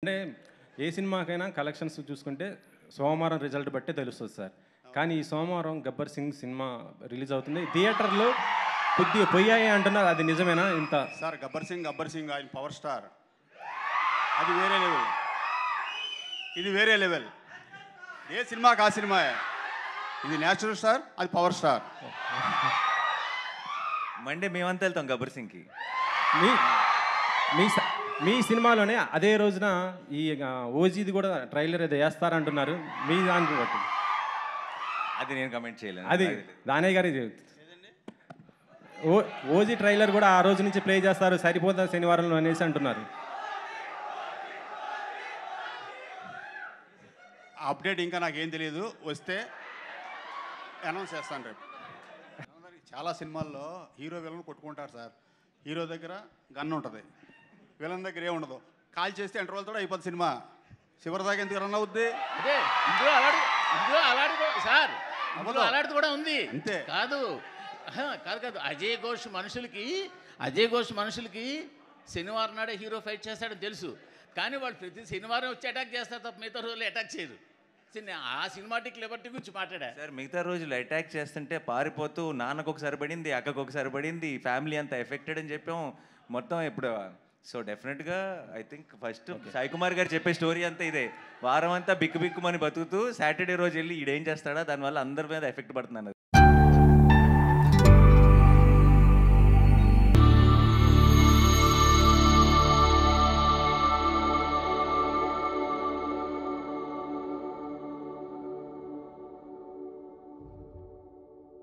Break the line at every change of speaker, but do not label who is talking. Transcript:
అంటే ఏ సినిమాకైనా కలెక్షన్స్ చూసుకుంటే సోమవారం రిజల్ట్ బట్టే తెలుస్తుంది సార్. కానీ ఈ సోమవారం 'గబ్బర్ సింగ్' సినిమా రిలీజ్ అవుతుంది. థియేటర్‌లో కొద్దిగా పొయ్యాయి అంటున్నారు. అది నిజమేనా? ఇంత
సార్ 'గబ్బర్ సింగ్' ఆయన పవర్ స్టార్. అది వేరే లెవెల్. ఇది వేరే లెవెల్. ఏ సినిమాకి ఆ సినిమాయే. ఇది నేచురల్ స్టార్, అది పవర్ స్టార్.
మండే మేమంతా వెళ్తాం 'గబ్బర్ సింగ్'కి.
మీ మీ మీ సినిమాలోనే అదే రోజున ఈ ఓజీది కూడా ట్రైలర్ ఏదో వేస్తారంటున్నారు. మీ దాన్ని బట్టి
అది నేను కమెంట్ చేయలేను.
అది దానయ్య గారి ఓజీ ట్రైలర్ కూడా ఆ రోజు నుంచి ప్లే చేస్తారు, సరిపోతుంది శనివారంలో అనేసి అంటున్నారు.
అప్డేట్ ఇంకా నాకేం తెలియదు. వస్తే అనౌన్స్ చేస్తాను రేపు. చాలా సినిమాల్లో హీరో విలన్ కొట్టుకుంటారు సార్. హీరో దగ్గర గన్ ఉంటుంది, విలన్ దగ్గర ఏముండదు. కాల్ చేస్తే ఇంటర్వల్ కూడా అయిపోతుంది సినిమా. చివరి దాకా ఎందుకు రన్ అవుద్ది?
అదే ఇందులో అలాంటి సార్, ఇందులో అలాంటిది కూడా ఉంది.
అంతే
కాదు కాదు అజయ్ ఘోష్ మనుషులకి శనివారం నాడే హీరో ఫైట్ చేస్తాడని తెలుసు. కానీ వాళ్ళు ప్రతి శనివారం వచ్చి అటాక్ చేస్తారు తప్ప మిగతా రోజులు అటాక్ చేయరు. ఆ సినిమాటిక్ లిబర్టీ గురించి మాట్లాడా
సార్. మిగతా రోజులు అటాక్ చేస్తుంటే పారిపోతూ నాన్నకు ఒకసారి పడింది, అక్కకు ఒకసారి పడింది, ఫ్యామిలీ అంతా ఎఫెక్టెడ్ అని చెప్పాం మొత్తం. ఇప్పుడు సో డెఫినెట్గా I think first Sai Kumar గారు చెప్పే స్టోరీ అంతా ఇదే. వారం అంతా బిక్కు బిక్కుమని బతుకుతూ సాటర్డే రోజు వెళ్ళి ఈడేం చేస్తాడా, దానివల్ల అందరి మీద ఎఫెక్ట్ పడుతున్నాను.